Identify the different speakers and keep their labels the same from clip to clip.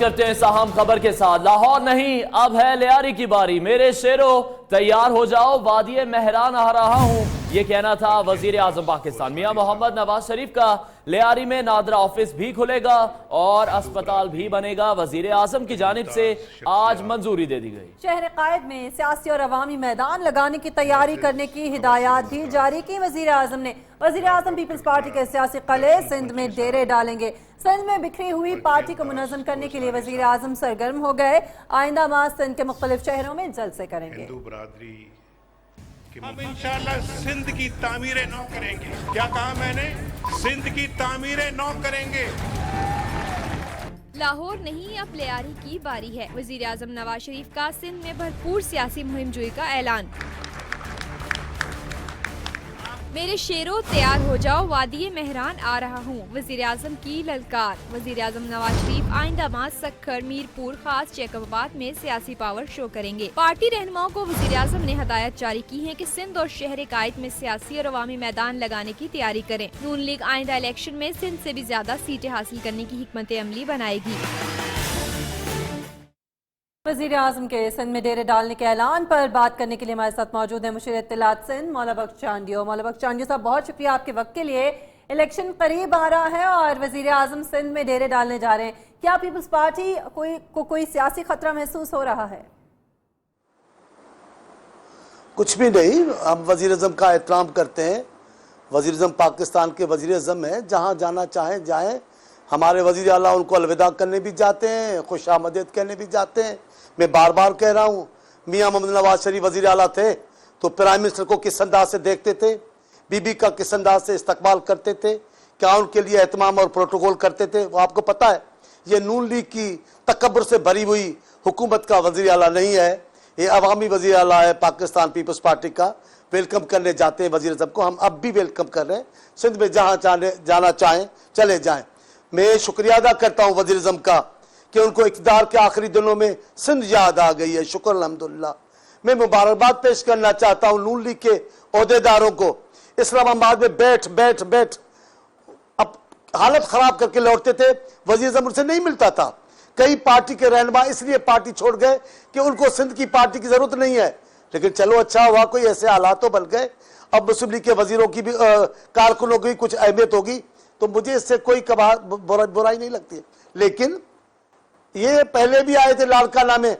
Speaker 1: کرتے ہیں اہم خبر کے ساتھ۔ لاہور نہیں اب ہے لیاری کی باری، میرے شیرو تیار ہو جاؤ وادی مہران آ رہا ہوں، یہ کہنا تھا وزیر اعظم پاکستان میاں محمد نواز شریف کا۔ لیاری میں نادرہ آفس بھی کھلے گا اور اسپتال بھی بنے گا، وزیر اعظم کی جانب سے آج منظوری دے دی گئی۔
Speaker 2: شہر قائد میں سیاسی اور عوامی میدان لگانے کی تیاری کرنے کی ہدایات بھی جاری کی وزیر اعظم نے۔ وزیر اعظم پیپلز پارٹی کے سیاسی قلعے سندھ میں ڈیرے ڈالیں گے۔ سندھ میں بکھری ہوئی پارٹی کو منظم کرنے کے لیے وزیر اعظم سرگرم ہو گئے۔ آئندہ ماہ سندھ کے مختلف شہروں میں جلسے کریں گے۔
Speaker 3: ہم انشاءاللہ سندھ کی تعمیریں نو کریں گے۔ کیا کہا میں نے؟ سندھ کی تعمیریں نو کریں گے۔
Speaker 4: لاہور نہیں اب لیاری کی باری ہے، وزیر اعظم نواز شریف کا سندھ میں بھرپور سیاسی مہم جوئی کا اعلان۔ میرے شیرو تیار ہو جاؤ وادی مہران آ رہا ہوں، وزیر اعظم کی للکار۔ وزیر اعظم نواز شریف آئندہ ماہ سکھر میرپور خاص جیکب آباد میں سیاسی پاور شو کریں گے۔ پارٹی رہنماؤں کو وزیر اعظم نے ہدایت جاری کی ہے کہ سندھ اور شہر قائد میں سیاسی اور عوامی میدان لگانے کی تیاری کریں۔ نون لیگ آئندہ الیکشن میں سندھ سے بھی زیادہ سیٹیں حاصل کرنے کی حکمت عملی بنائے گی۔
Speaker 2: وزیر اعظم کے سندھ میں ڈیرے ڈالنے کے اعلان پر بات کرنے کے لیے ہمارے ساتھ موجود ہیں مشیر اطلاعات سندھ مولا بخش چانڈیو۔ مولا بخش چانڈیو صاحب، بہت شکریہ آپ کے وقت کے لیے۔ الیکشن قریب آ رہا ہے اور وزیر اعظم سندھ میں ڈیرے ڈالنے جا رہے ہیں، کیا پیپلز پارٹی کو کوئی سیاسی خطرہ محسوس ہو رہا ہے؟
Speaker 5: کچھ بھی نہیں، ہم وزیر اعظم کا احترام کرتے ہیں۔ وزیر اعظم پاکستان کے وزیر اعظم ہیں، جہاں جانا چاہیں جائیں۔ ہمارے وزیر اعلیٰ ان کو الوداع کرنے بھی جاتے ہیں، خوش آمدید کہنے بھی جاتے ہیں۔ میں بار بار کہہ رہا ہوں، میاں محمد نواز شریف وزیر اعلیٰ تھے تو پرائم منسٹر کو کس انداز سے دیکھتے تھے، بی بی کا کس انداز سے استقبال کرتے تھے، کیا ان کے لیے اہتمام اور پروٹوکول کرتے تھے، وہ آپ کو پتہ ہے۔ یہ نون لیگ کی تکبر سے بھری ہوئی حکومت کا وزیر اعلیٰ نہیں ہے، یہ عوامی وزیر اعلیٰ ہے پاکستان پیپلز پارٹی کا۔ ویلکم کرنے جاتے ہیں وزیر اعظم کو، ہم اب بھی ویلکم کر رہے ہیں۔ سندھ میں جہاں جانا چاہیں چلے جائیں۔ میں شکریہ ادا کرتا ہوں وزیر اعظم کا کہ ان کو اقتدار کے آخری دنوں میں سندھ یاد آ گئی ہے، شکر الحمدللہ۔ میں مبارکباد پیش کرنا چاہتا ہوں نون لیگ کے عہدیداروں کو۔ اسلام آباد میں بیٹھ اب حالت خراب کر کے لوٹتے تھے، وزیر اعظم ان سے نہیں ملتا تھا۔ کئی پارٹی کے رہنما اس لیے پارٹی چھوڑ گئے کہ ان کو سندھ کی پارٹی کی ضرورت نہیں ہے، لیکن چلو اچھا ہوا کوئی ایسے حالات تو بن گئے۔ اب مسلم لیگ کے وزیروں کی بھی کارکنوں کی کچھ اہمیت ہوگی تو مجھے اس سے کوئی برائی نہیں لگتی ہے۔ لیکن یہ پہلے بھی آئے تھے لاڑکانہ میں،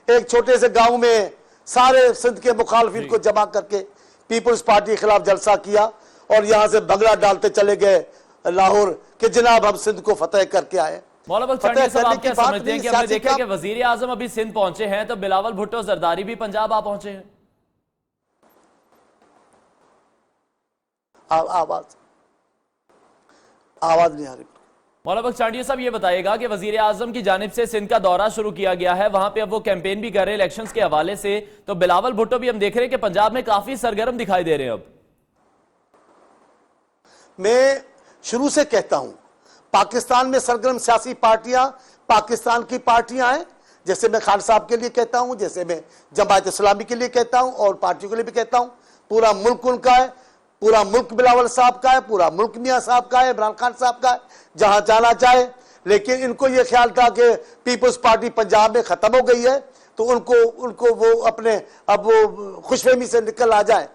Speaker 5: ایک چھوٹے سے گاؤں میں سارے سندھ کے مخالفین کو جمع کر کے پیپلز پارٹی کے خلاف جلسہ کیا اور یہاں سے بھنگڑا ڈالتے چلے گئے لاہور کہ جناب ہم سندھ کو فتح کر کے آئے۔
Speaker 1: مولا بخش چانڈیو صاحب، آپ کیا سمجھتے ہیں کہ ہم نے دیکھا کہ وزیر اعظم ابھی سندھ پہنچے ہیں تو بلاول بھٹو زرداری بھی پنجاب آ پہنچے ہیں؟
Speaker 5: آواز نہیں آ رہی۔
Speaker 1: مولا بخش چانڈیو صاحب، یہ بتائیے گا کہ وزیر اعظم کی جانب سے سندھ کا دورہ شروع کیا گیا ہے، وہاں پہ اب وہ کیمپین بھی کر رہے ہیں الیکشنز کے حوالے سے، تو بلاول بھٹو بھی ہم دیکھ رہے ہیں کہ پنجاب میں کافی سرگرم دکھائی دے رہے ہیں۔ اب
Speaker 5: میں شروع سے کہتا ہوں پاکستان میں سرگرم سیاسی پارٹیاں پاکستان کی پارٹیاں ہیں، جیسے میں خان صاحب کے لیے کہتا ہوں، جیسے میں جماعت اسلامی کے لیے کہتا ہوں اور پارٹیوں کے لیے بھی کہتا ہوں۔ پورا ملک ان کا ہے، پورا ملک بلاول صاحب کا ہے، پورا ملک میاں صاحب کا ہے، عمران خان صاحب کا ہے، جہاں جانا چاہے۔ لیکن ان کو یہ خیال تھا کہ پیپلز پارٹی پنجاب میں ختم ہو گئی ہے تو ان کو وہ اپنے اب وہ خوش فہمی سے نکل آ جائیں۔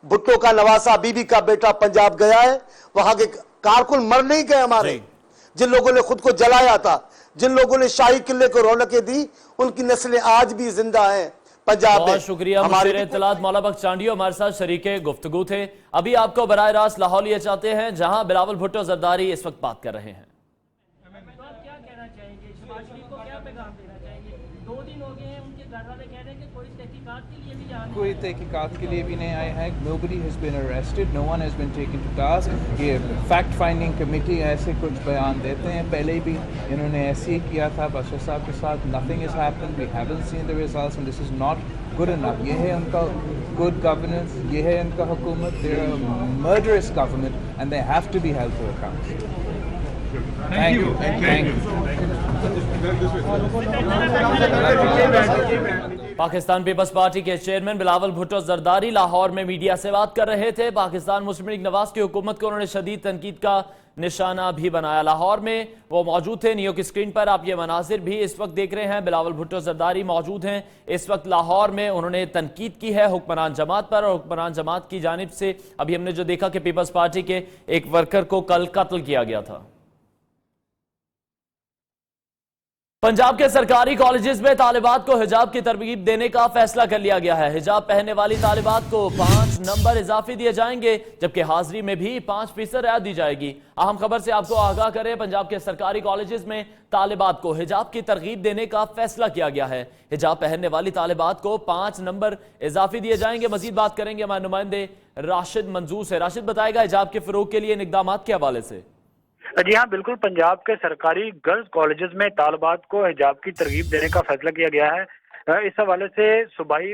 Speaker 5: بھٹو کا نواسا بی بی کا بیٹا پنجاب گیا ہے، وہاں کے کارکن مر نہیں گئے ہمارے، جن لوگوں نے خود کو جلایا تھا، جن لوگوں نے شاہی قلعے کو رونقیں دی، ان کی نسلیں آج بھی زندہ ہیں پنجاب میں۔
Speaker 1: بہت شکریہ مشیر اطلاعات مولا بخش چانڈیو ہمارے ساتھ شریک گفتگو تھے۔ ابھی آپ کو براہ راست لاہور لے چاہتے ہیں جہاں بلاول بھٹو زرداری اس وقت بات کر رہے ہیں۔
Speaker 6: کیا کہنا چاہیں گے، شہباز شریف کو کیا پیغام دینا چاہیں گے؟ 2 دن ہو گئے ہیں، ان کے گھر والے کہہ رہے ہیں کہ کوئی تحقیقات کے لیے بھی آنے،
Speaker 7: کوئی تحقیقات کے لیے بھی نہیں آئے ہیں۔ Nobody has been arrested, no one has been taken to task۔ یہ فیکٹ فائنڈنگ کمیٹی ایسے کچھ بیان دیتے ہیں، پہلے بھی انہوں نے ایسے ہی کیا تھا بشیر صاحب کے ساتھ۔ Nothing has happened, we haven't seen the results and this is not good enough۔ یہ ہے ان کا good governance، یہ ہے ان کا حکومت۔ They're a murderous government and they have to be held to account۔ Thank you.
Speaker 1: Pakistan peoples party کے chairman Bilawal Bhutto Zardari Lahore میں media سے بات کر رہے تھے۔ پاکستان مسلم لیگ نواز کی حکومت کو انہوں نے شدید تنقید کا निशाना भी बनाया। लाहौर में वो मौजूद थे। न्यूयॉर्क स्क्रीन पर आप ये मनाजिर भी इस वक्त देख रहे हैं। बिलावल भुट्टो जरदारी मौजूद हैं इस वक्त लाहौर में। उन्होंने तनकीद की है हुक्मरान जमात पर, और हुक्मरान जमात की जानिब से अभी हमने जो देखा कि पीपल्स पार्टी के एक वर्कर को कल कत्ल किया गया था। पंजाब के सरकारी कॉलेजेस में तालिबात को हिजाब की तरगीब देने का फैसला कर लिया गया है। हिजाब पहनने वाली तालिबात को 5 नंबर इजाफी दिए जाएंगे, जबकि हाजिरी में भी 5% रियायत दी जाएगी। अहम खबर से आपको आगाह करें, पंजाब के सरकारी कॉलेजेस में तालिबात को हिजाब की तरगीब देने का फैसला किया गया है। हिजाब पहनने वाली तालिबात को 5 नंबर इजाफी दिए जाएंगे। मजीद बात करेंगे हमारे नुमाइंदे राशिद मंजूर से। राशिद बताएगा हिजाब के फरोग के लिए इन इकदामात के हवाले से।
Speaker 8: जी हाँ, बिल्कुल। पंजाब के सरकारी गर्ल्स कॉलेजेस में तालिबात को हिजाब की तरगीब देने का फैसला किया गया है। इस हवाले से सूबाई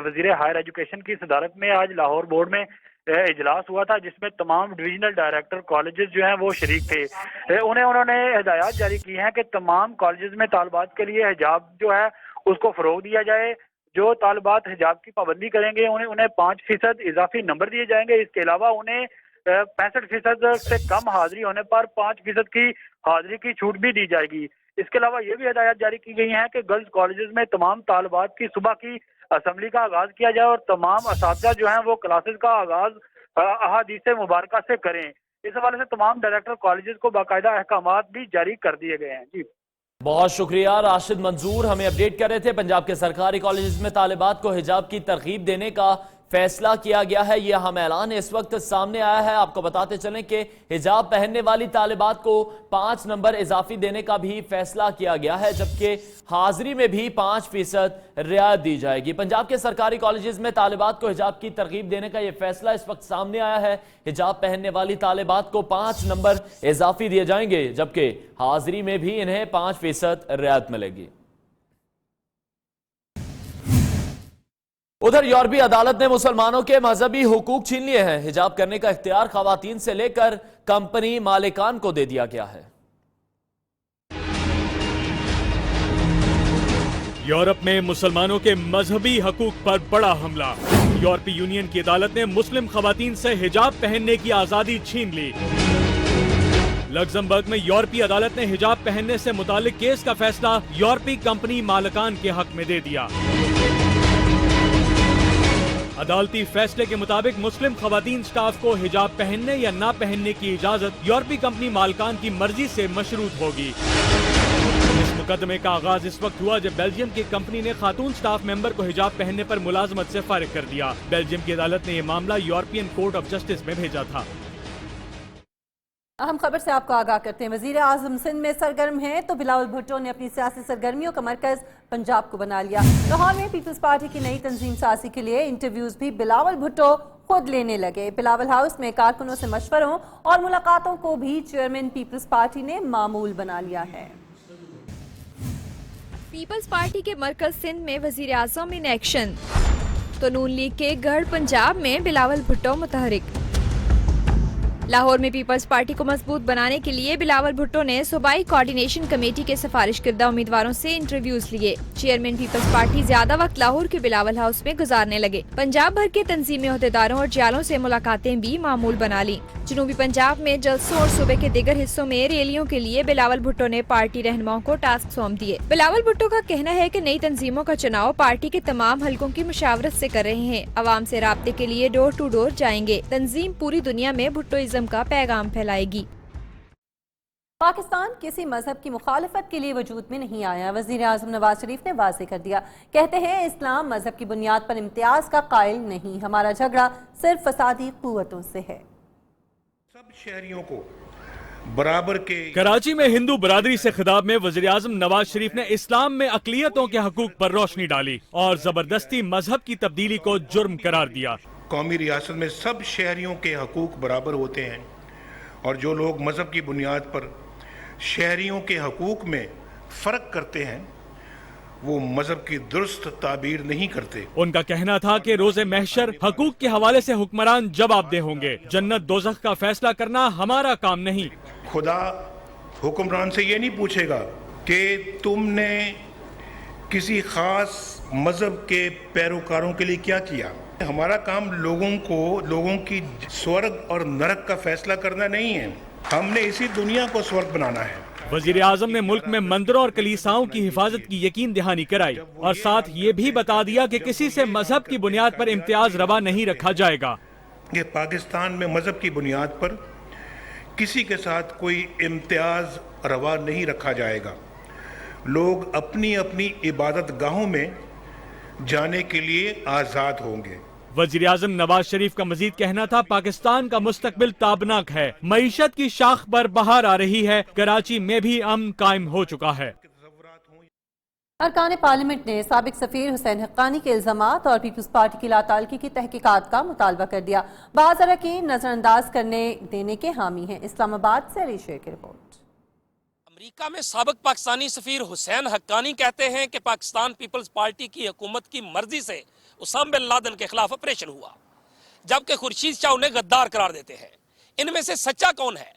Speaker 8: वजीर हायर एजुकेशन की सदारत में आज लाहौर बोर्ड में इजलास हुआ था, जिसमें तमाम डिविजनल डायरेक्टर कॉलेजेस जो हैं वो शरीक थे। उन्होंने हिदायत जारी की हैं कि तमाम कॉलेजेस में तालिबात के लिए हिजाब जो है उसको फरोग दिया जाए। जो तालिबात हिजाब की पाबंदी करेंगे उन्हें 5% इजाफी नंबर दिए जाएंगे। इसके अलावा उन्हें 65% से कम हाजिरी होने पर 5% की हाजिरी की छूट भी दी जाएगी। इसके अलावा ये भी हिदायत जारी की गई है कि गर्ल्स कॉलेजेस में तमाम तालिबात की सुबह की असेंबली का आगाज किया जाए और तमाम असातिज़ा जो हैं वो क्लासेस का आगाज अहादीस मुबारका से करें। इस हवाले से तमाम डायरेक्टर कॉलेजेस को बाकायदा अहकामात भी जारी कर दिए गए हैं। जी
Speaker 1: बहुत शुक्रिया राशिद मंजूर, हमें अपडेट कर रहे थे। पंजाब के सरकारी कॉलेजेस में तालिबात को हिजाब की तरगीब देने का फैसला किया गया है। यह अहम ऐलान इस वक्त सामने आया है। आपको बताते चलें कि हिजाब पहनने वाली तालिबात को 5 नंबर इजाफी देने का भी फैसला किया गया है, जबकि हाजिरी में भी 5% रियायत दी जाएगी। पंजाब के सरकारी कॉलेजेस में तालिबात को हिजाब की तरगीब देने का यह फैसला इस वक्त सामने आया है। हिजाब पहनने वाली तालिबात को 5 नंबर इजाफी दिए जाएंगे, जबकि हाजिरी में भी इन्हें 5% रियायत मिलेगी। उधर यूरोपीय अदालत ने मुसलमानों के मजहबी हुकूक छीन लिए हैं। हिजाब करने का इख्तियार खवातीन से लेकर कंपनी मालिकान को दे दिया गया है।
Speaker 9: यूरोप में मुसलमानों के मजहबी हकूक पर बड़ा हमला। यूरोपीय यूनियन की अदालत ने मुस्लिम खवातीन से हिजाब पहनने की आजादी छीन ली। लग्जमबर्ग में यूरोपीय अदालत ने हिजाब पहनने से मुतालिक केस का फैसला यूरोपीय कंपनी मालिकान के हक में दे दिया। अदालती फैसले के मुताबिक मुस्लिम खवातीन स्टाफ को हिजाब पहनने या ना पहनने की इजाजत यूरोपीय कंपनी मालिकान की मर्जी से मशरूत होगी। इस मुकदमे का आगाज इस वक्त हुआ जब बेल्जियम की कंपनी ने खातून स्टाफ मेंबर को हिजाब पहनने पर मुलाजमत से फारिग कर दिया। बेल्जियम की अदालत ने यह मामला यूरोपियन कोर्ट ऑफ जस्टिस में भेजा था।
Speaker 2: अहम खबर से आपको आगाह करते हैं। वजीर आजम सिंध में सरगर्म हैं तो बिलावल भुट्टो ने अपनी सियासी सरगर्मियों का मरकज पंजाब को बना लिया। लाहौर में पीपल्स पार्टी की नई तंजीम साजी के लिए इंटरव्यूज भी बिलावल भुट्टो खुद लेने लगे। बिलावल हाउस में कारकुनों से मशवरों और मुलाकातों को भी चेयरमैन पीपल्स पार्टी ने मामूल बना लिया है।
Speaker 4: पीपल्स पार्टी के मरकज सिंध में वजीर आजम इन एक्शन, तो नून लीग के गढ़ पंजाब में बिलावल भुट्टो मुतहरिक। लाहौर में पीपल्स पार्टी को मजबूत बनाने के लिए बिलावल भुट्टो ने सूबाई कोऑर्डिनेशन कमेटी के सिफारिश करदा उम्मीदवारों से इंटरव्यूज लिए। चेयरमैन पीपल्स पार्टी ज्यादा वक्त लाहौर के बिलावल हाउस में गुजारने लगे। पंजाब भर के तंजीमी अहदेदारों और जियालों से मुलाकातें भी मामूल बना ली। जनूबी पंजाब में जलसों और सूबे के दीगर हिस्सों में रैलियों के लिए बिलावल भुट्टो ने पार्टी रहनुमाओं को टास्क सौंप दिए। बिलावल भुट्टो का कहना है कि नई तंजीमों का चुनाव पार्टी के तमाम हलकों की मुशावरत से कर रहे हैं। अवाम से राब्ते के लिए डोर टू डोर जाएंगे। तंजीम पूरी दुनिया में भुट्टोइज्म का पैगाम फैलाएगी।
Speaker 2: पाकिस्तान किसी मजहब की मुखालफत के लिए वजूद में नहीं आया। वजीर आजम नवाज शरीफ ने वाज़ेह कर दिया। कहते हैं इस्लाम मजहब की बुनियाद पर इम्तियाज का कायल नहीं, हमारा झगड़ा सिर्फ फसादी कुव्वतों से है।
Speaker 3: सब शहरियों को बराबर के।
Speaker 9: कराची में हिंदू बरादरी से खिताब में वजीर आजम नवाज शरीफ ने इस्लाम में अकलियतों के हकूक पर रोशनी डाली और जबरदस्ती मजहब की तब्दीली को जुर्म करार दिया।
Speaker 3: कौमी रियासत में सब शहरियों के हकूक बराबर होते हैं और जो लोग मजहब की बुनियाद पर शहरियों के हकूक में फ़र्क करते हैं वो मजहब की दुरुस्त ताबीर नहीं करते।
Speaker 9: उनका कहना था कि रोज़े महशर हकूक के हवाले से हुक्मरान जवाबदेह होंगे। जन्नत दोज़ख का फैसला करना हमारा काम नहीं।
Speaker 3: खुदा हुक्मरान से ये नहीं पूछेगा कि तुमने किसी खास मजहब के पैरोकारों के लिए क्या किया। हमारा काम लोगों की स्वर्ग और नरक का फैसला करना नहीं है। हमने इसी दुनिया को स्वर्ग बनाना है।
Speaker 9: वजीर आजम ने मुल्क में मंदिरों और कलीसाओं की हिफाजत की यकीन दहानी कराई और साथ ये भी बता दिया कि किसी से मजहब की बुनियाद पर इम्तियाज रवा नहीं रखा जाएगा।
Speaker 3: ये पाकिस्तान में मजहब की बुनियाद पर किसी के साथ कोई इम्तियाज रवा नहीं रखा जाएगा। लोग अपनी अपनी इबादत गाहों में जाने के लिए आज़ाद होंगे।
Speaker 9: वजीर आजम नवाज शरीफ का मजीद कहना था, पाकिस्तान का मुस्तकबिल ताबनाक है, मईशत की शाख पर बहार आ रही है, कराची में भी अमन कायम हो चुका है।
Speaker 2: अरकान पार्लियामेंट ने साबिक सफीर हुसैन हक्कानी के इल्जामात और पीपल्स पार्टी की लातालगी की तहकीकात का मुतालबा कर दिया। बाज़ अरकान नजरअंदाज करने देने के हामी हैं। इस्लामाबाद से अली शेख की रिपोर्ट।
Speaker 10: अमेरिका में साबिक पाकिस्तानी सफीर हुसैन हक्कानी कहते हैं कि पाकिस्तान पीपल्स पार्टी की हुकूमत की मर्जी से उसामा बिन लादेन के खिलाफ ऑपरेशन हुआ, जबकि खुर्शीद शाह उन्हें गद्दार करार देते हैं। इनमें से सच्चा कौन है?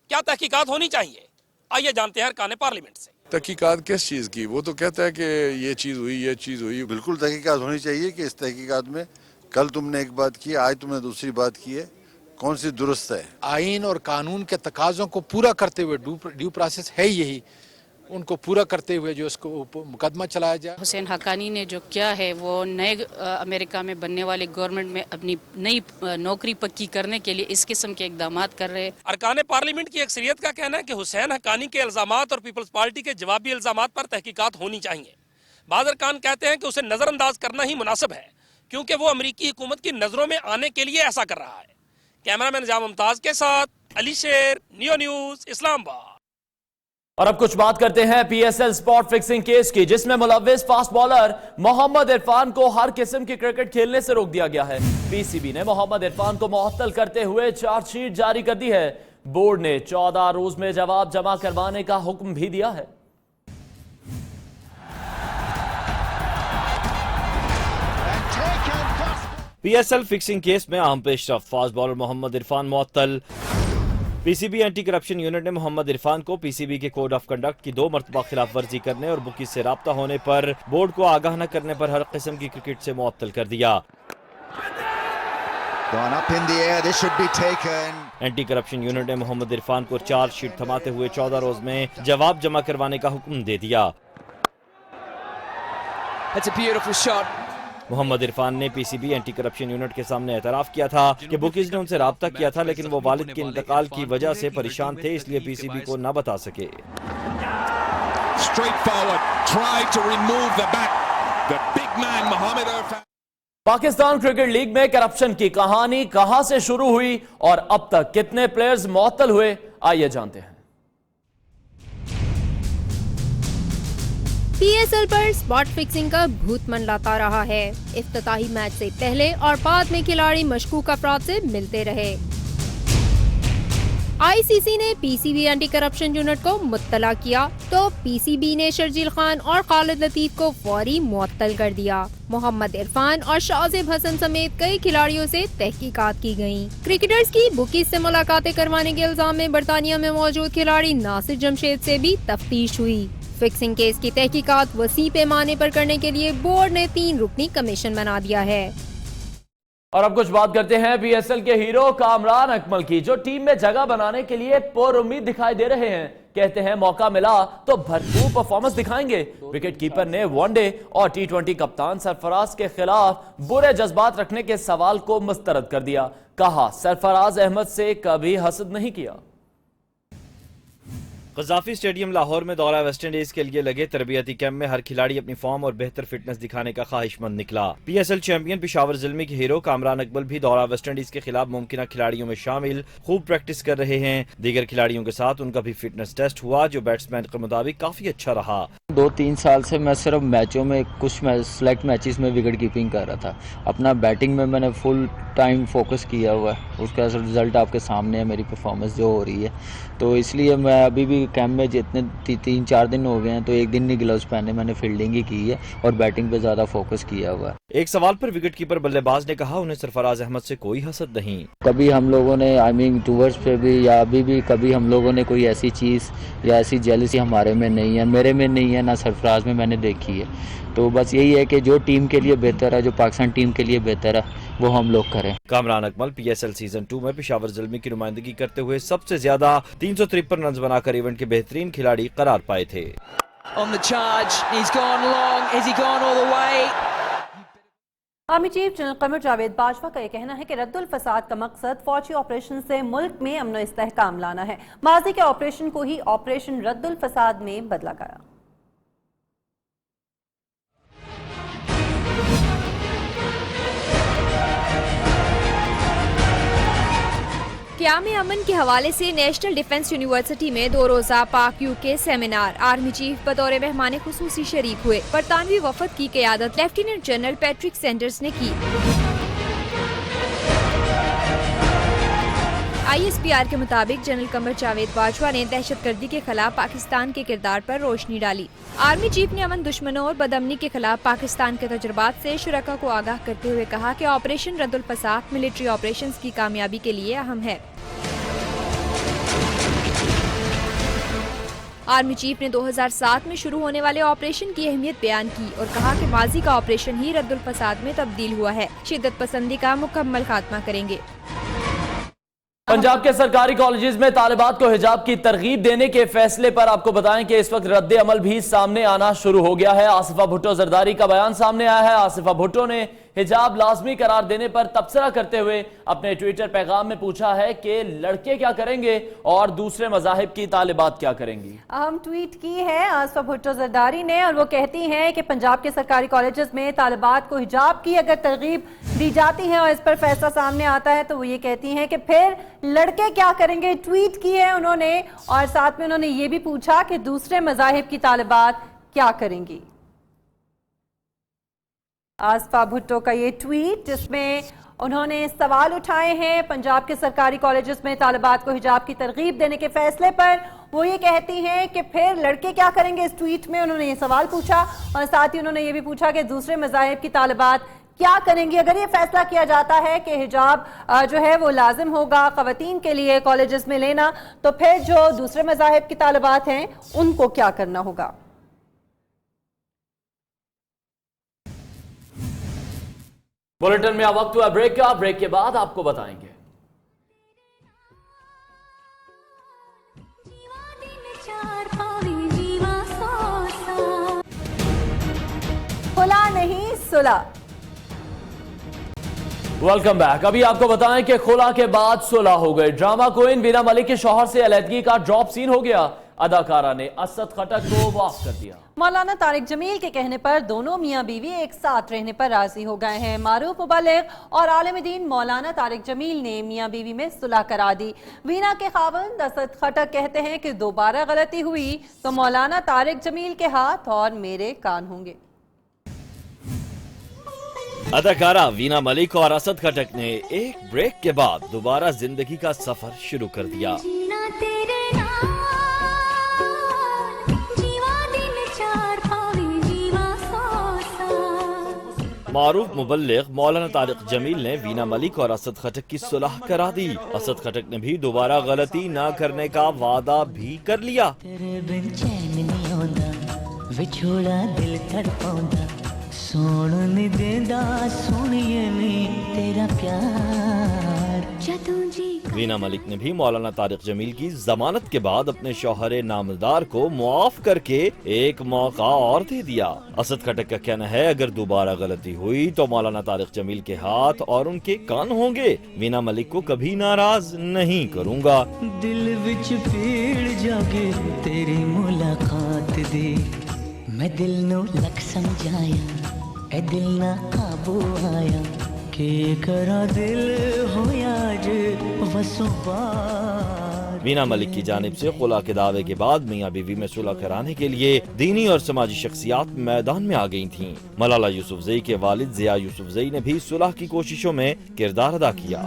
Speaker 10: क्या तहकीकात होनी चाहिए? आइए जानते हैं अरकान पार्लियामेंट से।
Speaker 11: तहकीकात किस चीज़ की? वो तो कहता है कि ये चीज़ हुई, ये चीज़ हुई।
Speaker 12: बिल्कुल तहकीकात होनी चाहिए कि इस तहकीकात में कल तुमने एक बात की, आज तुमने दूसरी बात की है, कौन सी दुरुस्त है।
Speaker 13: आइन और कानून के तकाज़ों को पूरा करते हुए, ड्यू प्रोसेस है यही, उनको पूरा करते हुए जो इसको मुकदमा चलाया जाए।
Speaker 14: हुसैन हक्कानी ने जो किया है वो नए अमेरिका में बनने वाली गवर्नमेंट में अपनी नई नौकरी पक्की करने के लिए इस किस्म के इकदाम कर रहे हैं।
Speaker 10: अरकान पार्लियामेंट की अक्सरियत का कहना है कि हुसैन हक्कानी के इल्जामात और पीपल्स पार्टी के जवाबी इल्जामात पर तहकीकात होनी चाहिए। बाज़ अरकान कहते हैं कि उसे नज़रअंदाज करना ही मुनासिब है, क्योंकि वो अमरीकी हुकूमत की नज़रों में आने के लिए ऐसा कर रहा है। कैमरामैन निजाम मुमताज के साथ अली शेर, नियो न्यूज़, इस्लामाबाद।
Speaker 1: और अब कुछ बात करते हैं पीएसएल स्पॉट फिक्सिंग केस की, जिसमें मुलव्विस फास्ट बॉलर मोहम्मद इरफान को हर किस्म की क्रिकेट खेलने से रोक दिया गया है। पीसीबी ने मोहम्मद इरफान को मुअत्तल करते हुए चार्जशीट जारी कर दी है। बोर्ड ने 14 रोज में जवाब जमा करवाने का हुक्म भी दिया है।
Speaker 15: पीएसएल फिक्सिंग केस में अहम पेशरफ, फास्ट बॉलर मोहम्मद इरफान मुअत्तल। पीसीबी एंटी करप्शन यूनिट ने मोहम्मद इरफान को पीसीबी के कोड ऑफ कंडक्ट की 2 मरतबा खिलाफ वर्जी करने और बुकीज से राब्ता होने पर बोर्ड को आगाह न करने पर हर किस्म की क्रिकेट से मुअत्तल कर दिया। एंटी करप्शन यूनिट ने मोहम्मद इरफान को चार्जशीट थमाते हुए 14 रोज में जवाब जमा करवाने का हुक्म दे दिया। मोहम्मद इरफान ने पीसीबी एंटी करप्शन यूनिट के सामने एतराफ किया था कि बुकीज ने उनसे राब्ता किया था, लेकिन वो वालिद के इंतकाल की वजह से परेशान थे, इसलिए पीसीबी को न बता सके।
Speaker 1: पाकिस्तान क्रिकेट लीग में करप्शन की कहानी कहां से शुरू हुई और अब तक कितने प्लेयर्स मुअत्तल हुए, आइए जानते हैं।
Speaker 4: पीएसएल पर स्पॉट फिक्सिंग का भूत मंडलाता रहा है। इफ्तिताही मैच से पहले और बाद में खिलाड़ी मशकूक अफराद से मिलते रहे। आईसीसी ने पीसीबी एंटी करप्शन यूनिट को मुत्तला किया तो पीसीबी ने शर्जील खान और खालिद लतीफ को फौरी मुअत्तल कर दिया। मोहम्मद इरफान और शाहजेब हसन समेत कई खिलाड़ियों से तहकीकात की गयी। क्रिकेटर्स की बुकीज से मुलाकातें करवाने के इल्जाम में बरतानिया में मौजूद खिलाड़ी नासिर जमशेद से भी तफ्तीश हुई। फिक्सिंग केस की तहकीकात वसी पैमाने पर करने के लिए बोर्ड ने 3 रुकनी कमीशन बना दिया है।
Speaker 1: और अब कुछ बात करते हैं पीएसएल के हीरो कामरान अकमल की, जो टीम में जगह बनाने के लिए पुरुम्मीद दिखाई दे रहे हैं। कहते हैं मौका मिला तो भरपूर परफॉर्मेंस दिखाएंगे। विकेटकीपर ने वनडे और टी20 कप्तान सरफराज के खिलाफ बुरे जज्बात रखने के सवाल को मुस्तरद कर दिया। कहा, सरफराज अहमद से कभी हसद नहीं किया।
Speaker 15: क़ज़ाफ़ी स्टेडियम लाहौर में दौरा वेस्ट इंडीज के लिए लगे तरबियती कैंप में हर खिलाड़ी अपनी फॉर्म और बेहतर फिटनेस दिखाने का ख्वाहिशमंद निकला। पीएसएल चैंपियन पेशावर ज़िल्मी के हीरो कामरान अकमल भी दौरा वेस्ट इंडीज के खिलाफ मुमकिन खिलाड़ियों में शामिल खूब प्रैक्टिस कर रहे हैं। दीगर खिलाड़ियों के साथ उनका भी फिटनेस टेस्ट हुआ, जो बैट्समैन के मुताबिक काफी अच्छा रहा।
Speaker 16: 2-3 साल से मैं सिर्फ मैचों में कुछ सेलेक्ट मैचेस में विकेट कीपिंग कर रहा था। अपना बैटिंग में मैंने फुल टाइम फोकस किया हुआ है। उसका रिजल्ट आपके सामने है, मेरी परफॉर्मेंस जो हो रही है। तो इसलिए मैं अभी भी कैंप में जितने 3-4 दिन हो गए हैं तो एक दिन नहीं ग्लव्स पहने, मैंने फील्डिंग ही की है और बैटिंग पे ज़्यादा फोकस किया हुआ है।
Speaker 15: एक सवाल पर विकेट कीपर बल्लेबाज ने कहा उन्हें सरफराज अहमद से कोई हसद नहीं।
Speaker 16: कभी हम लोगों ने टूवर्स पे भी या अभी भी कभी हम लोगों ने कोई ऐसी चीज़ या ऐसी जेलसी हमारे में नहीं है, मेरे में नहीं है, ना सरफराज में मैंने देखी है। तो बस यही है कि जो टीम के लिए बेहतर है, जो पाकिस्तान टीम के लिए बेहतर है, वो हम लोग करें।
Speaker 15: कामरान अकमल PSL सीजन 2 में पेशावर ज़ल्मी की नुमाइंदगी करते हुए सबसे ज्यादा 353 रन बनाकर इवेंट के बेहतरीन खिलाड़ी करार पाए थे।
Speaker 17: On the charge, he's gone long, has he gone all the way?
Speaker 2: Army chief general Qamar Javed Bajwa का यह कहना है कि रद्दुल फसाद का मकसद फौजी ऑपरेशन से मुल्क में अमन व इस्तेहकाम लाना है। माजी के ऑपरेशन को ही ऑपरेशन रद्दुल फसाद में बदला गया।
Speaker 4: क़याम अमन के हवाले से नेशनल डिफेंस यूनिवर्सिटी में 2 रोज़ा पाक यूके सेमिनार। आर्मी चीफ बतौर मेहमान खुसूसी शरीक हुए। बरतानवी वफद की क़यादत लेफ्टिनेंट जनरल पैट्रिक सेंडर्स ने की। ISPR के मुताबिक जनरल कमर जावेद बाजवा ने दहशतगर्दी के खिलाफ पाकिस्तान के किरदार पर रोशनी डाली। आर्मी चीफ ने अमन दुश्मनों और बदअमनी के खिलाफ पाकिस्तान के तजुर्बात से शुरका को आगाह करते हुए कहा कि ऑपरेशन रद्दुल फसाद मिलिट्री ऑपरेशंस की कामयाबी के लिए अहम है। आर्मी चीफ ने 2007 में शुरू होने वाले ऑपरेशन की अहमियत बयान की और कहा कि माजी का ऑपरेशन ही रद्दुल फसाद में तब्दील हुआ है। शिद्दत पसंदी का मुकम्मल खात्मा करेंगे।
Speaker 1: पंजाब के सरकारी कॉलेजेस में तालिबात को हिजाब की तरगीब देने के फैसले पर आपको बताएं कि इस वक्त रद्द अमल भी सामने आना शुरू हो गया है। आसिफा भुट्टो जरदारी का बयान सामने आया है। आसिफा भुट्टो ने हिजाब लाजमी करार देने पर तबसरा करते हुए अपने ट्विटर पैगाम में पूछा है कि लड़के क्या करेंगे और दूसरे मज़ाहिब की तालिबात क्या करेंगी।
Speaker 2: अहम ट्वीट की है आसिफा भुट्टो जरदारी ने और वो कहती हैं कि पंजाब के सरकारी कॉलेजेस में तालिबात को हिजाब की अगर तरगीब दी जाती है और इस पर फैसला सामने आता है तो वो ये कहती हैं कि फिर लड़के क्या करेंगे। ट्वीट की है उन्होंने और साथ में उन्होंने ये भी पूछा कि दूसरे मज़ाहिब की तालिबात क्या करेंगी। आसिफा भुट्टो का ये ट्वीट जिसमें उन्होंने सवाल उठाए हैं पंजाब के सरकारी कॉलेजेस में तालिबात को हिजाब की तरगीब देने के फैसले पर। वो ये कहती हैं कि फिर लड़के क्या करेंगे। इस ट्वीट में उन्होंने ये सवाल पूछा और साथ ही उन्होंने ये भी पूछा कि दूसरे मज़ाहिब की तालिबात क्या करेंगी। अगर ये फैसला किया जाता है कि हिजाब जो है वो लाजिम होगा ख़वातीन के लिए कॉलेजेस में लेना, तो फिर जो दूसरे मज़ाहिब की तालिबात हैं उनको क्या करना होगा।
Speaker 1: बुलेटिन में अब वक्त हुआ ब्रेक का। ब्रेक के बाद आपको बताएंगे
Speaker 2: खुला नहीं सुला।
Speaker 1: Welcome back. अभी आपको बताएं कि खुला के बाद सुलह हो गई। ड्रामा क्वीन वीना मलिक के शौहर से अलहदगी का ड्रॉप सीन हो गया। अदाकारा ने असद खटक को माफ कर दिया।
Speaker 2: मौलाना तारिक जमील के कहने पर दोनों मियां बीवी एक साथ रहने पर राजी हो गए हैं। मारूफ मुबल्लिग और आलिम दीन मौलाना तारिक जमील ने मियां बीवी में सुलह करा दी। वीना के खावंद असद खटक कहते हैं कि दोबारा गलती हुई तो मौलाना तारिक जमील के हाथ और मेरे कान होंगे।
Speaker 15: अदाकारा वीना मलिक और असद खटक ने एक ब्रेक के बाद दोबारा जिंदगी का सफर शुरू कर दिया। मारूफ मुबल्लिग मौलाना तारिक जमील ने वीना मलिक और असद खटक की सुलह करा दी। असद खटक ने भी दोबारा गलती न करने का वादा भी कर लिया। वीना मलिक ने भी मौलाना तारिक जमील की जमानत के बाद अपने शौहर नामदार को मुआफ करके एक मौका और दे दिया। असद खटक का कहना है अगर दोबारा गलती हुई तो मौलाना तारिक जमील के हाथ और उनके कान होंगे। वीना मलिक को कभी नाराज नहीं करूंगा।
Speaker 18: दिल विच पीड़ जागे तेरी मुलाकात दे, मैं दिल नो लख समझाया ए दिल ना काबू आया के करा दिल होया जे वसुबार।
Speaker 15: वीना मलिक की जानिब से खुला के दावे के बाद मियां बीवी में सुलह कराने के लिए दीनी और समाजी शख्सियात मैदान में आ गई थीं। मलाला यूसुफजई के वालिद जिया यूसुफजई ने भी सुलह की कोशिशों में किरदार अदा किया।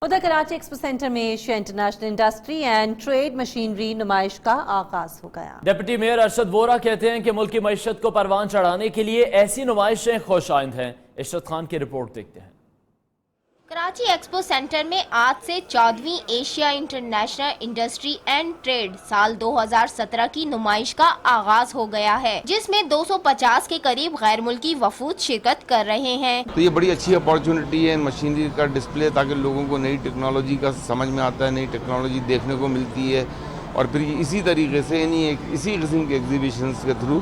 Speaker 2: उधर कराची एक्सपो सेंटर में Asia international industry and trade machinery नुमाइश का आगाज हो गया।
Speaker 1: डिप्टी मेयर अरशद वोरा कहते हैं कि मुल्क की मईशत को परवान चढ़ाने के लिए ऐसी नुमाइशें खुश आइंद हैं। इशरत खान की रिपोर्ट देखते हैं।
Speaker 19: कराची एक्सपो सेंटर में आज से 14वीं Asia international industry and trade साल 2017 की नुमाइश का आगाज हो गया है, जिसमें 250 के करीब गैर मुल्की वफूद शिरकत कर रहे हैं।
Speaker 20: तो ये बड़ी अच्छी अपॉर्चुनिटी है मशीनरी का डिस्प्ले, ताकि लोगों को नई टेक्नोलॉजी का समझ में आता है, नई टेक्नोलॉजी देखने को मिलती है और फिर इसी तरीके से इसी किस्म के एग्जीबिशंस के थ्रू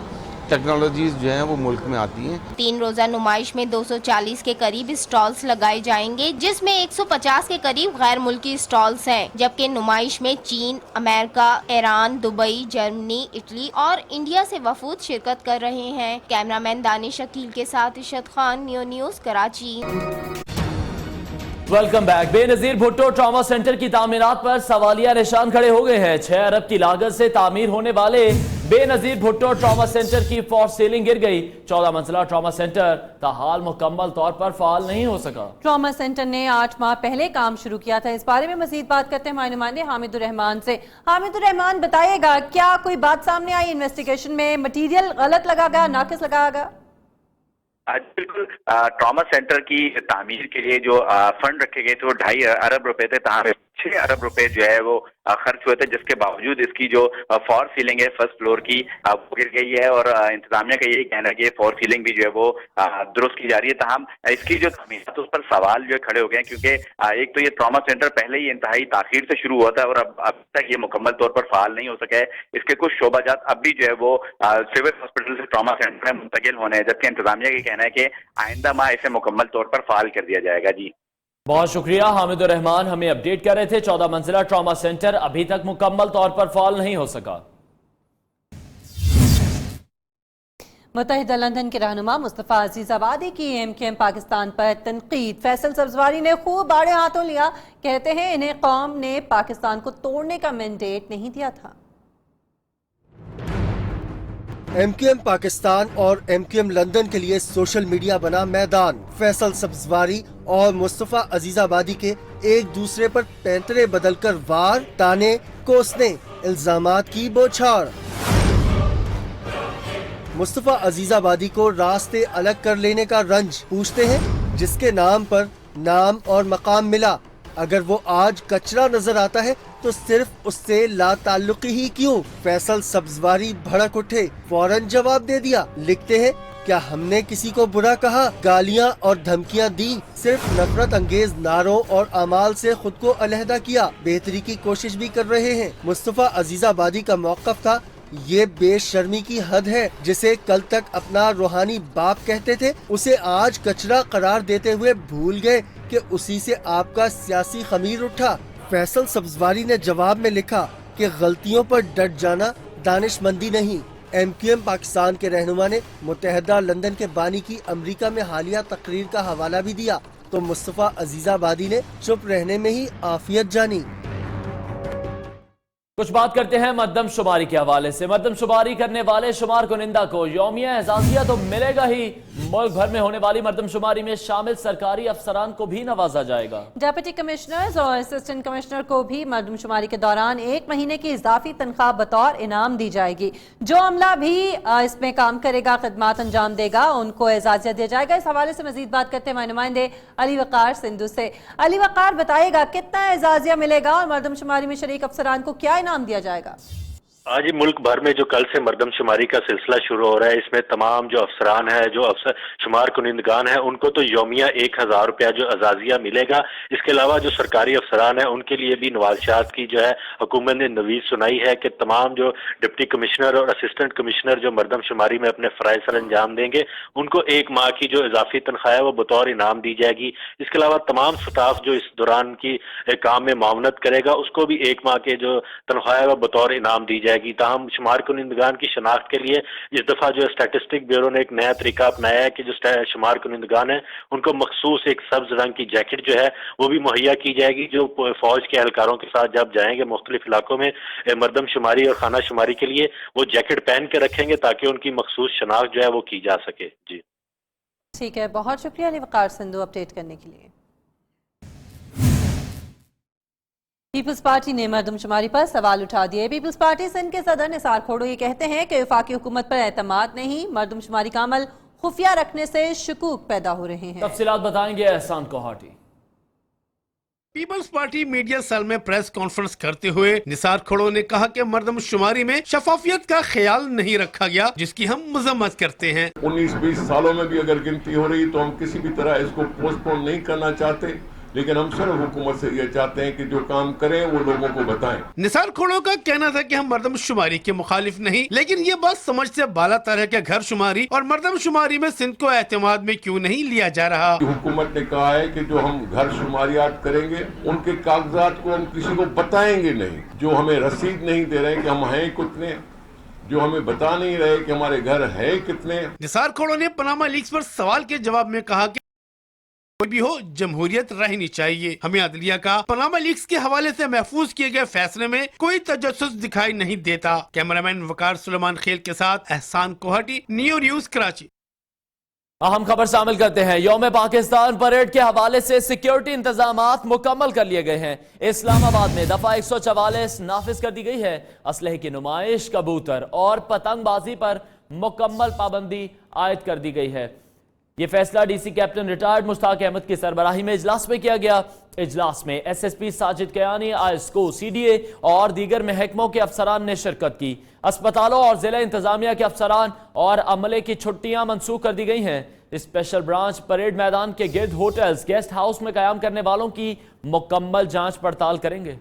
Speaker 20: टेक्नोलॉजीज जो हैं वो मुल्क में आती हैं। 3
Speaker 19: रोजा नुमाइश में 240 के करीब स्टॉल्स लगाए जाएंगे, जिसमें 150 के करीब गैर मुल्की स्टॉल्स हैं, जबकि नुमाइश में चीन, America, Iran, Dubai, Germany, Italy और इंडिया से वफूद शिरकत कर रहे हैं। कैमरामैन दानिश अकील के साथ Ishrat Khan, new news Karachi.
Speaker 1: Welcome back. Benazir Bhutto trauma centre की तामीरात पर सवालिया निशान खड़े हो गए हैं। 6 अरब की लागत से तामीर होने वाले बेनजीर भुट्टो ट्रॉमा सेंटर की फॉर सीलिंग गिर गई। 14 मंजिला ट्रॉमा सेंटर ताहाल मुकम्मल तौर पर फाल नहीं हो सका।
Speaker 2: ट्रॉमा सेंटर ने 8 माह पहले काम शुरू किया था। इस बारे में मजीद बात करते हैं हमारे नुमाइंदे हामिदुर रहमान से। हामिदुर रहमान, बताइएगा क्या कोई बात सामने आई इन्वेस्टिगेशन में? मटीरियल गलत लगा गया, नाकिस लगा गया?
Speaker 21: बिल्कुल, ट्रॉमा सेंटर की तामीर के लिए जो फंड रखे गए थे वो 2.5 अरब रुपए थे। तहाँ 6 अरब रुपए जो है वो खर्च हुए थे, जिसके बावजूद इसकी जो फॉर सीलिंग है फर्स्ट फ्लोर की वो गिर गई है और इंतजामिया का यही कहना है कि फॉर सीलिंग भी जो है वो दुरुस्त की जा रही है। तमाम इसकी जो तामीर है तो उस पर सवाल जो है खड़े हो गए हैं, क्योंकि एक तो ये ट्रॉमा सेंटर पहले ही इंतहाई ताखीर से शुरू हुआ था और अब तक ये मुकम्मल तौर पर फाल नहीं हो सका है। इसके कुछ शोबाजात अब भी जो है वो सिविल हॉस्पिटल से ट्रॉमा सेंटर में मुंतकिल होने हैं, जबकि इंतजामिया का कहना है कि आइंदा माह इसे मुकम्मल तौर पर फाल कर दिया जाएगा। जी
Speaker 1: बहुत शुक्रिया हामिदुर रहमान, हमें अपडेट कर रहे थे। 14 मंजिला ट्रॉमा सेंटर अभी तक मुकम्मल तौर पर फाल नहीं हो सका।
Speaker 2: मुत्तहिदा लंदन के रहनुमा मुस्तफ़ा अजीज़ाबादी की MKM पाकिस्तान पर तनकीद। फैसल सब्जवारी ने खूब आड़े हाथों लिया। कहते हैं इन्हें कौम ने पाकिस्तान को तोड़ने का मैंडेट नहीं दिया था।
Speaker 22: MKM पाकिस्तान और MKM लंदन के लिए सोशल मीडिया बना मैदान। फैसल सब्जवारी और मुस्तफ़ा अजीज़ाबादी के एक दूसरे पर पैंतरे बदलकर वार, ताने, कोसने, इल्जामात की बौछार। मुस्तफ़ा अजीज़ाबादी को रास्ते अलग कर लेने का रंज। पूछते हैं जिसके नाम पर नाम और मकाम मिला, अगर वो आज कचरा नजर आता है तो सिर्फ उससे लाताल्लुकी ही क्यों? फैसल सब्जवारी भड़क उठे, फौरन जवाब दे दिया। लिखते हैं क्या हमने किसी को बुरा कहा? गालियां और धमकियां दी, सिर्फ नफरत अंगेज नारों और अमाल से खुद को अलहदा किया। बेहतरी की कोशिश भी कर रहे हैं। मुस्तफ़ा अजीज़ाबादी का मौक़िफ़ था ये बेशर्मी की हद है। जिसे कल तक अपना रूहानी बाप कहते थे, उसे आज कचरा करार देते हुए भूल गए कि उसी से आपका सियासी खमीर उठा। फैसल सब्जवारी ने जवाब में लिखा कि गलतियों पर डट जाना दानिशमंदी नहीं। MKM पाकिस्तान के रहनुमा ने मुत्तहिदा लंदन के बानी की अमरीका में हालिया तकरीर का हवाला भी दिया, तो मुस्तफ़ा अजीज़ाबादी ने चुप रहने में ही आफियत जानी।
Speaker 1: कुछ बात करते हैं मद्दम शुमारी के हवाले से। मद्दम शुमारी करने वाले शुमार कुनिंदा को यौमिया एजाजिया तो मिलेगा ही, मुल्क भर में होने वाली मर्दम शुमारी में शामिल सरकारी अफसरान को भी नवाजा जाएगा।
Speaker 2: डिप्टी कमिश्नर्स और असिस्टेंट कमिश्नर को भी मर्दम शुमारी के दौरान 1 महीने की इजाफी तनख्वाह बतौर इनाम दी जाएगी। जो अमला भी इसमें काम करेगा, खिदमात अंजाम देगा, उनको एजाजिया दिया जाएगा। इस हवाले से मजीद बात करते हैं नुमाइंदे अली वकार सिंधु से। अली वकार, बताइएगा कितना एजाजिया मिलेगा और मर्दम शुमारी में शरीक अफसरान को क्या इनाम दिया जाएगा?
Speaker 23: आज ही मुल्क भर में जो कल से मर्दम शुमारी का सिलसिला शुरू हो रहा है, इसमें तमाम जो अफसरान है, जो अफसर शुमार कुनिंदगान है, उनको तो यौमिया 1000 रुपया जो अजाजिया मिलेगा। इसके अलावा जो सरकारी अफसरान है उनके लिए भी नवाज़शात की जो है हुकूमत ने नवीज सुनाई है कि तमाम जो डिप्टी कमिश्नर और असिस्टेंट कमिश्नर जो मर्दम शुमारी में अपने फ़राइज़ सर अंजाम देंगे, उनको 1 माह की जो इजाफी तनख्वाह है वो बतौर इनाम दी जाएगी। इसके अलावा तमाम स्टाफ जो इस दौरान की काम में मावनत करेगा, उसको भी 1 माह के जो तनख्वाह है वो बतौर इनाम दी जाएगी। ताहम शुमार कुनिंदगान की शनाख्त के लिए इस दफा जो स्टैटिस्टिक ब्यूरो ने एक नया तरीका अपनाया है कि जो शुमार कुनिंदगान है उनको मखसूस एक सब्ज रंग की जैकेट जो है वो भी मुहैया की जाएगी, जो फौज के एहलकारों के साथ जब जाएंगे मुख्तलिफ इलाकों में मर्दम शुमारी और खाना शुमारी के लिए, वो जैकेट पहन के रखेंगे ताकि उनकी मखसूस शनाख्त जो है वो की जा सके। जी
Speaker 2: ठीक है, बहुत शुक्रिया अली वकार सिंधु अपडेट करने के लिए। पीपल्स पार्टी ने मरदमशुमारी पर सवाल उठा दिए। पीपल्स पार्टी सिंध के सदर निसार खोड़ो ये कहते हैं कि वफाकी हुकूमत पर एतमाद नहीं, मरदमशुमारी का अमल खुफिया रखने से शकूक पैदा हो रहे हैं।
Speaker 1: तफसीलात बताएंगे एहसान कोहाटी।
Speaker 5: पीपल्स पार्टी मीडिया सेल में प्रेस कॉन्फ्रेंस करते हुए निसार खोड़ो ने कहा कि मर्दमशुमारी में शफाफियत का ख्याल नहीं रखा गया, जिसकी हम मजम्मत करते हैं।
Speaker 6: 19-20 सालों में भी अगर गिनती हो रही तो हम किसी भी तरह इसको पोस्टपोन नहीं करना चाहते, लेकिन हम सिर्फ हुकूमत से ये चाहते हैं कि जो काम करें वो लोगों को बताएं।
Speaker 5: निसार खोड़ो का कहना था कि हम मर्दमशुमारी के मुखालिफ नहीं, लेकिन ये बात समझ से बाला तर है कि घर शुमारी और मर्दमशुमारी में सिंध को एतमाद में क्यों नहीं लिया जा रहा।
Speaker 6: हुकूमत ने कहा है कि जो हम घर शुमारियात करेंगे उनके कागजात को हम किसी को बताएंगे नहीं, जो हमें रसीद नहीं दे रहे कि हम हैं कितने, जो हमें बता नहीं रहे कि हमारे घर है कितने।
Speaker 5: निसार खोड़ो ने पनामा लीक्स पर सवाल के जवाब में कहा कि कोई भी हो जमहूरियत रहनी चाहिए। हमें अदलिया का पनामा लीक्स के हवाले से महफूज किए गए फैसले में कोई तजस्सुस दिखाई नहीं देता। कैमरामैन वकार सुलेमान खेल के साथ एहसान कोहाटी, न्यू न्यूज कराची।
Speaker 1: अहम खबर शामिल करते हैं। यौम पाकिस्तान परेड के हवाले से सिक्योरिटी इंतजामात मुकम्मल कर लिए गए हैं। इस्लामाबाद में दफा 144 नाफिज कर दी गई है। असलहे की नुमाइश, कबूतर और पतंगबाजी पर मुकम्मल पाबंदी आयद कर दी गई है। ये फैसला DC captain retired Mushtaq Ahmed की सरबराही में इजलास में किया गया। इजलास में एसएसपी साजिद कयानी, आईएसको, सीडीए और दीगर महकमों के अफसरान ने शिरकत की। अस्पतालों और जिला इंतजामिया के अफसरान और अमले की छुट्टियां मनसूख कर दी गई हैं। स्पेशल ब्रांच परेड मैदान के गिर्द होटल्स, गेस्ट हाउस में कयाम करने वालों की मुकम्मल जांच पड़ताल करेंगे।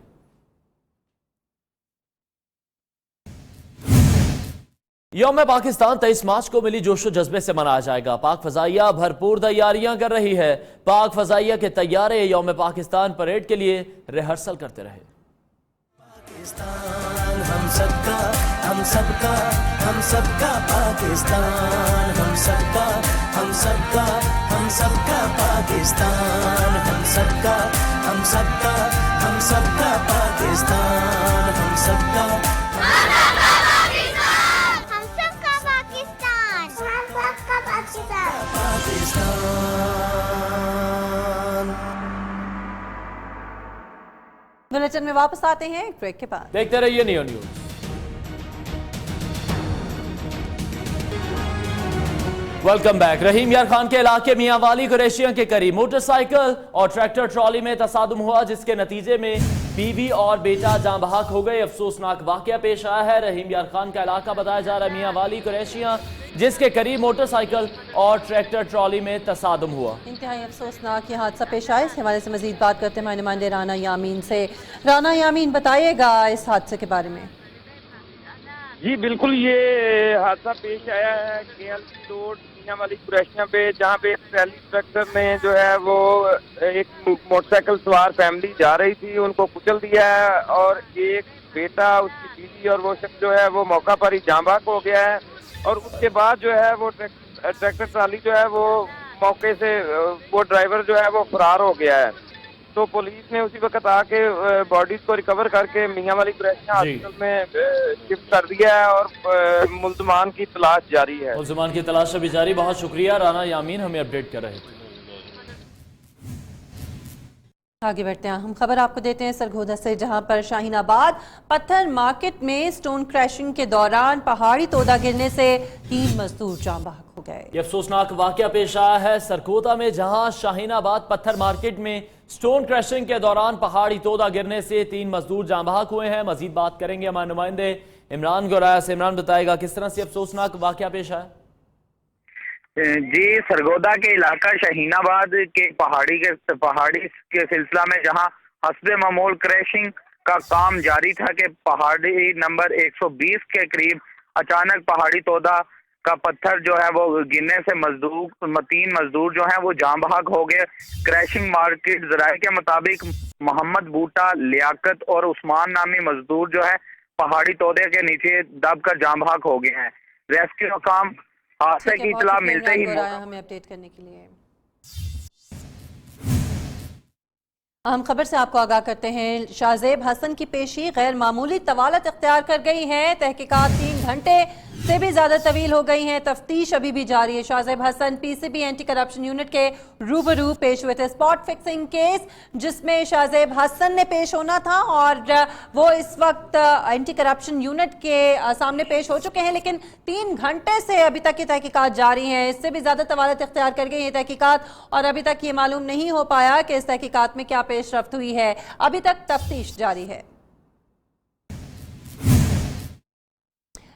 Speaker 1: यौम पाकिस्तान 23 मार्च को मिली जोशो जज्बे से मनाया जाएगा। पाक फजाइया भरपूर तैयारियां कर रही है। पाक फजाइया के तैयारे यौम पाकिस्तान परेड के लिए रिहर्सल करते रहे।
Speaker 18: पाकिस्तान हम सबका, हम सबका, हम सबका पाकिस्तान, हम सबका, हम सबका, हम सबका पाकिस्तान, हम सबका, हम सबका, हम सबका पाकिस्तान, हम सबका
Speaker 2: बुलेटिन में वापस आते हैं एक ब्रेक के बाद।
Speaker 1: देखते रहिए new news. Welcome back. Rahim Yar Khan के इलाके मियां वाली कुरैशियों के करीब मोटरसाइकिल और ट्रैक्टर ट्रॉली में तसादुम हुआ, जिसके नतीजे में बीवी और बेटा जान बहक हो गए। अफसोसनाक वाकया पेश आया है। रहीम यार खान का इलाका बताया जा रहा है मियां वाली कुरैशियां, जिसके करीब मोटरसाइकिल और ट्रैक्टर ट्रॉली में तसादुम हुआ।
Speaker 2: इंतहाई अफसोसनाक ये हादसा पेश आया। इस हवाले से मजीद बात करते हैं नुमाइंदे राना यामीन से। राना यामीन, बताइएगा इस हादसे के बारे में।
Speaker 7: जी बिल्कुल, ये हादसा पेश आया है केएल रोड मियां वाली कुरैशियां पे, जहाँ पे ट्रैली ट्रैक्टर में जो है वो एक मोटरसाइकिल सवार फैमिली जा रही थी, उनको कुचल दिया है और एक बेटा, उसकी बीवी और वो शख्स जो है वो मौका पर ही जाँ बहक हो गया है। और उसके बाद जो है वो ट्रैक्टर ट्राली जो है वो मौके से वो ड्राइवर जो है वो फरार हो गया है। तो पुलिस ने उसी वक्त आके बॉडीज को रिकवर करके मियां वाली कुरैशियां हॉस्पिटल में शिफ्ट कर दिया है और मुल्जमान की तलाश जारी है।
Speaker 1: मुल्जमान की तलाश अभी जारी। बहुत शुक्रिया राना यामीन, हमें अपडेट कर रहे थे।
Speaker 2: आगे बढ़ते हैं। हम खबर आपको देते हैं सरगोदा से, जहां पर शाहीनाबाद पत्थर मार्केट में स्टोन क्रैशिंग के दौरान पहाड़ी तोदा गिरने से 3 मजदूर जान बहक हो गए।
Speaker 1: ये अफसोसनाक वाकया पेश आया है सरगोदा में, जहां शाहीनाबाद पत्थर मार्केट में स्टोन क्रैशिंग के दौरान पहाड़ी तोदा गिरने से 3 मजदूर जान बहक हुए हैं। मजीद बात करेंगे हमारे नुमाइंदे इमरान गोराया से। इमरान बताएगा किस तरह से अफसोसनाक वाकया पेश आया।
Speaker 24: जी, सरगोदा के इलाका शाहीनाबाद के पहाड़ी के सिलसिला में जहां हस्बे मामूल क्रैशिंग का काम जारी था कि पहाड़ी नंबर 120 के करीब अचानक पहाड़ी तोदा का पत्थर जो है वो गिरने से 3 मजदूर जो हैं वो जान बहक हो गए। क्रैशिंग मार्केट जराये के मुताबिक मोहम्मद बूटा, लियाकत और उस्मान नामी मजदूर जो है पहाड़ी तोदे के नीचे दबकर जान बहक हो गए हैं। रेस्क्यू का काम हादसे की इतला मिलते ही
Speaker 2: हमें अपडेट करने के लिए। अहम खबर से आपको आगाह करते हैं। शाहजेब हसन की पेशी गैर मामूली तवालत इख्तियार कर गई है। तहकीकात 3 घंटे से भी ज्यादा तवील हो गई हैं। तफ्तीश अभी भी जारी है। Shahzeb Hasan PCB anti corruption unit के रूबरू पेश हुए थे। स्पॉट फिक्सिंग केस जिसमें शाहजेब हसन ने पेश होना था और वो इस वक्त एंटी करप्शन यूनिट के सामने पेश हो चुके हैं, लेकिन 3 घंटे से अभी तक की तहकीकात जारी हैं। इससे भी ज्यादा तवालत इख्तियार कर गई है तहकीकात और अभी तक ये मालूम नहीं हो पाया कि इस तहकीकात में क्या पेशरफ्त हुई है। अभी तक तफ्तीश जारी है।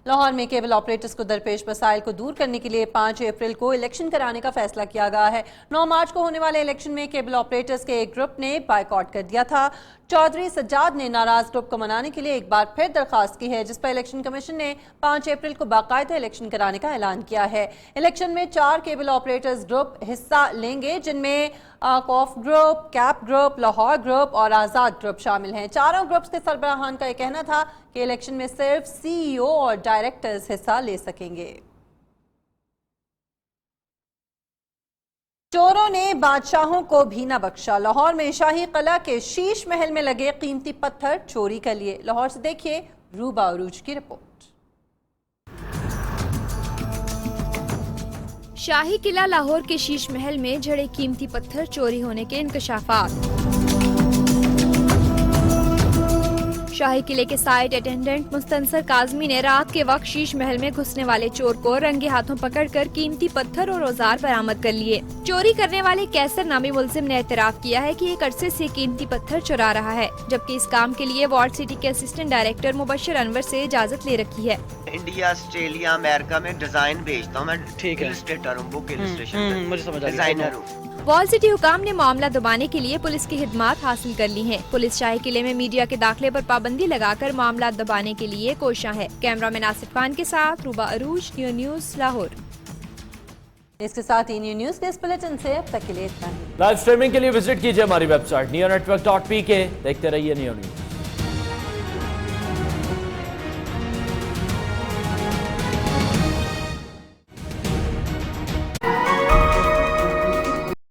Speaker 2: लाहौर में केबल ऑपरेटर्स को दरपेश मसाइल को दूर करने के लिए 5 अप्रैल को इलेक्शन कराने का फैसला किया गया है। 9 मार्च को होने वाले इलेक्शन में केबल ऑपरेटर्स के एक ग्रुप ने बायकॉट कर दिया था। चौधरी सज्जाद ने नाराज ग्रुप को मनाने के लिए एक बार फिर दरखास्त की है, जिस पर इलेक्शन कमीशन ने 5 अप्रैल को बाकायदा इलेक्शन कराने का ऐलान किया है। इलेक्शन में 4 केबल ऑपरेटर्स ग्रुप हिस्सा लेंगे, जिनमें कॉफ ग्रुप, कैप ग्रुप, लाहौर ग्रुप और आज़ाद ग्रुप शामिल हैं। चारों ग्रुप्स के सरबराहान का यह कहना था कि इलेक्शन में सिर्फ सीईओ और डायरेक्टर्स हिस्सा ले सकेंगे। चोरों ने बादशाहों को भी न बख्शा। लाहौर में शाही किला के शीश महल में लगे कीमती पत्थर चोरी कर लिए। लाहौर से देखिए रूबा अरूज की रिपोर्ट।
Speaker 4: शाही किला लाहौर के शीश महल में जड़े कीमती पत्थर चोरी होने के इंकशाफात। शाही किले के साइट अटेंडेंट मुस्तनसर काजमी ने रात के वक्त शीश महल में घुसने वाले चोर को रंगे हाथों पकड़कर कीमती पत्थर और औजार बरामद कर लिए। चोरी करने वाले कैसर नामी मुलजिम ने एतराफ किया है कि एक अरसे से कीमती पत्थर चुरा रहा है, जबकि इस काम के लिए वार्ड सिटी के असिस्टेंट डायरेक्टर मुबशर अनवर से इजाजत ले रखी है।
Speaker 3: इंडिया, ऑस्ट्रेलिया, अमेरिका में डिजाइन भेजता हूँ मैं। ठीक है, इलस्ट्रेटर हूँ, बुक इलस्ट्रेशन मुझे समझ आ गया, डिजाइनर हूँ।
Speaker 4: वॉल सिटी हुकाम ने मामला दबाने के लिए पुलिस की खिदमात हासिल कर ली हैं। पुलिस शाही किले में मीडिया के दाखिले पर पाबंदी लगाकर मामला दबाने के लिए कोशिश है। कैमरामैन आसिफ खान के साथ रूबा अरूज, न्यू न्यूज़ लाहौर।
Speaker 2: इसके साथ ही न्यू न्यूज़ के इस बुलेटिन से अब तक के लिए इतना ही।
Speaker 1: लाइव स्ट्रीमिंग के लिए विजिट कीजिए हमारी वेबसाइट neonetwork.pk। देखते रहिए न्यू न्यूज़।